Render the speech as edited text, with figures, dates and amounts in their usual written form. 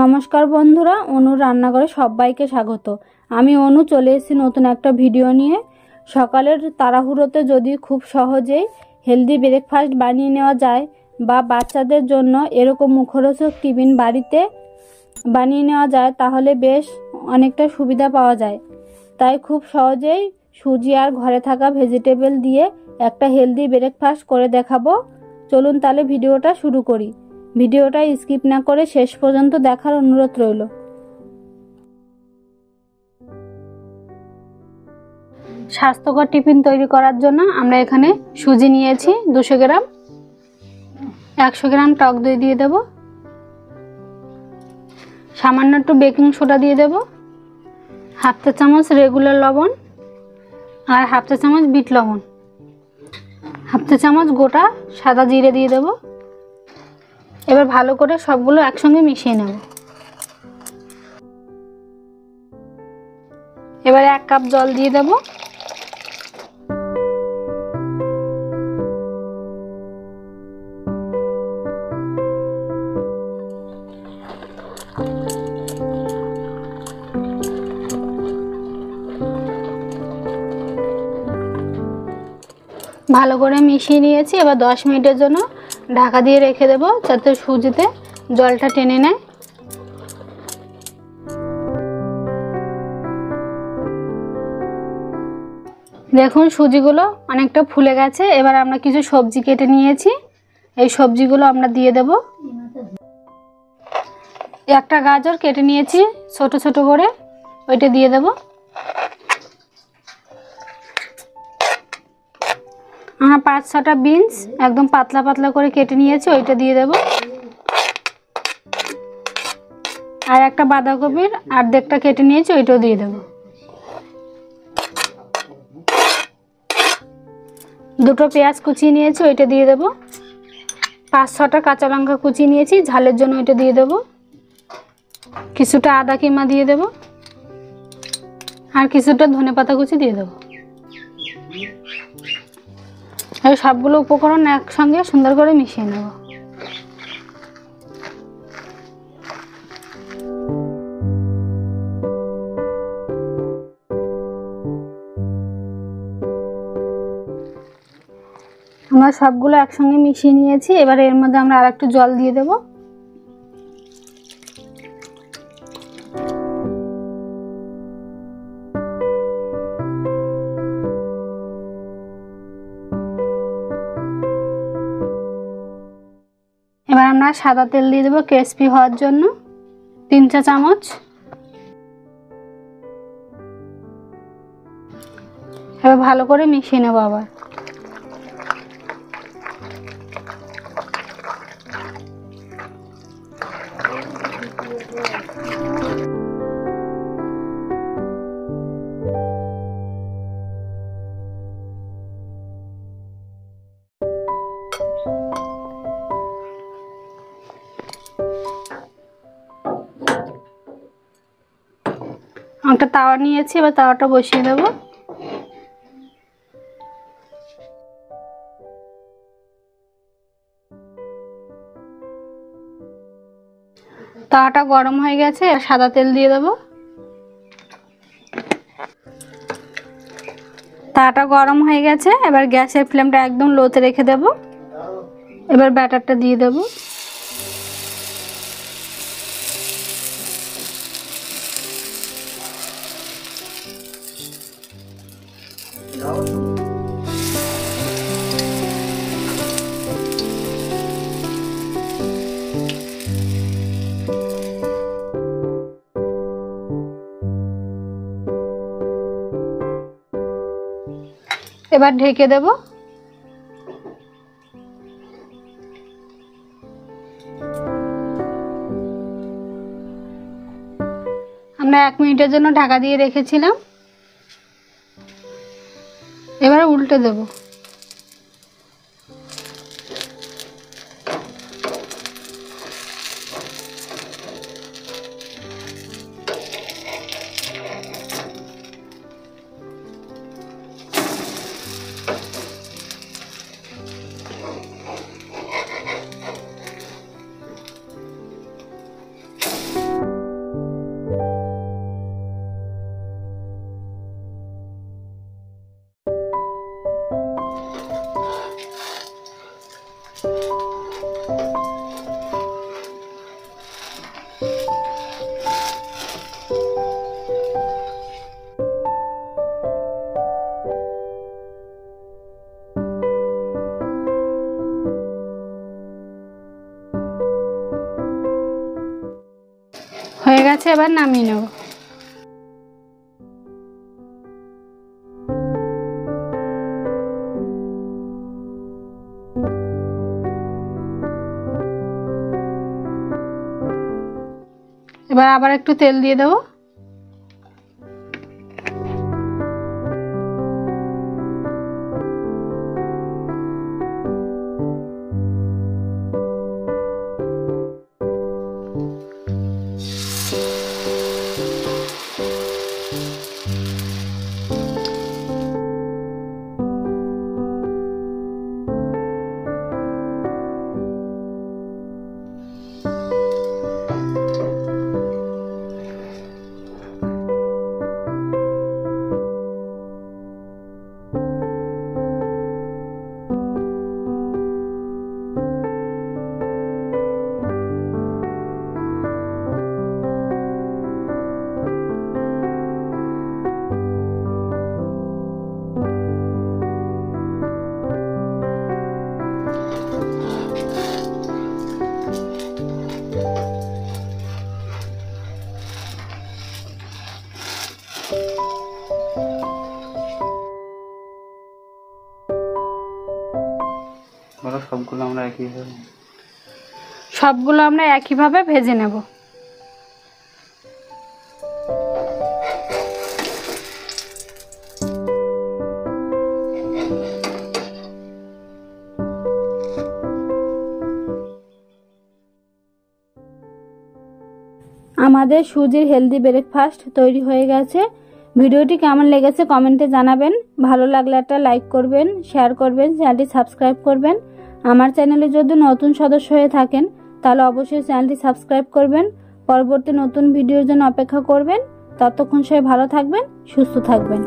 নমস্কার বন্ধুরা, অনুর রান্নাঘরে সবাইকে স্বাগত। আমি অনু চলে এসেছি নতুন একটা ভিডিও নিয়ে। সকালের তাড়াহুড়োতে যদি খুব সহজেই হেলদি ব্রেকফাস্ট বানিয়ে নেওয়া যায় বা বাচ্চাদের জন্য এরকম মুখরোচক টিফিন বাড়িতে বানিয়ে নেওয়া যায় তাহলে বেশ অনেকটা সুবিধা পাওয়া যায়। তাই খুব সহজেই সুজি আর ঘরে থাকা ভেজিটেবল দিয়ে একটা হেলদি ব্রেকফাস্ট করে দেখাবো। চলুন তাহলে ভিডিওটা শুরু করি। ভিডিওটা স্কিপ না করে শেষ পর্যন্ত দেখার অনুরোধ রইল। স্বাস্থ্যকর টিফিন তৈরি করার জন্য আমরা এখানে সুজি নিয়েছি 200 গ্রাম, 100 গ্রাম টক দই দিয়ে দেব, সামান্য একটু বেকিং সোডা দিয়ে দেব, হাফ চা চামচ রেগুলার লবণ আর হাফ চা চামচ বিট লবণ, হাফ চা চামচ গোটা সাদা জিরে দিয়ে দেব। এবার ভালো করে সবগুলো একসঙ্গে মিশিয়ে নেব। এবার 1 কাপ জল দিয়ে দেব। ভালো করে মিশিয়ে নিয়েছি। এবার 10 মিনিটের জন্য ঢাকা দিয়ে রেখে দেব যাতে সুজিতে জলটা টেনে নেয়। দেখুন সুজিগুলো অনেকটা ফুলে গেছে। এবার আমরা কিছু সবজি কেটে নিয়েছি, এই সবজিগুলো আমরা দিয়ে দেব। একটা গাজর কেটে নিয়েছি ছোট ছোট করে, ওইটা দিয়ে দেব। আমরা 5-6টা বিনস একদম পাতলা পাতলা করে কেটে নিয়েছি, ওইটা দিয়ে দেব। আর একটা বাঁধাকপির অর্ধেকটা কেটে নিয়েছি, ওইটাও দিয়ে দেব। 2টো পেঁয়াজ কুচিয়ে নিয়েছি, ওইটা দিয়ে দেব। 5-6টা কাঁচা লঙ্কা কুচিয়ে নিয়েছি, ঝালের জন্য ওইটা দিয়ে দেব। কিছুটা আদা কিমা দিয়ে দেব আর কিছুটা ধনেপাতা কুচি দিয়ে দেব। এই সবগুলো উপকরণ একসঙ্গে সুন্দর করে মিশিয়ে নেব। আমরা সবগুলো একসঙ্গে মিশিয়ে নিয়েছি। এবার এর মধ্যে আমরা আরেকটু জল দিয়ে দেব। এবার আমরা সাদা তেল দিয়ে দেবো ক্রিস্পি হওয়ার জন্য 3 চা চামচ। এবার ভালো করে মিশিয়ে নেব আবার। একটা তাওয়া নিয়েছি, এবার তাওয়াটা বসিয়ে দেব। তাওয়াটা গরম হয়ে গেছে, আর সাদা তেল দিয়ে দেব। তাওয়াটা গরম হয়ে গেছে, এবার গ্যাসের ফ্লেমটা একদম লোতে রেখে দেব। এবার ব্যাটারটা দিয়ে দেব। এবার ঢেকে দেব। আমরা 1 মিনিটের জন্য ঢাকা দিয়ে রেখেছিলাম। এবার উল্টে দেব। হয়ে গেছে, এবার নামিয়ে নেব। এবার আবার একটু তেল দিয়ে দেবো। সবগুলো আমরা একইভাবে ভেজে নেব। আমাদের সুজির হেলদি ব্রেকফাস্ট তৈরি হয়ে গেছে। ভিডিওটি কেমন লেগেছে কমেন্টে জানাবেন। ভালো লাগলে একটা লাইক করবেন, শেয়ার করবেন, চ্যানেলটি সাবস্ক্রাইব করবেন। আমার চ্যানেলে যদি নতুন সদস্য হয়ে থাকেন তাহলে অবশ্যই চ্যানেলটি সাবস্ক্রাইব করবেন। পরবর্তী নতুন ভিডিওর জন্য অপেক্ষা করবেন। ততক্ষণ সবাই ভালো থাকবেন, সুস্থ থাকবেন।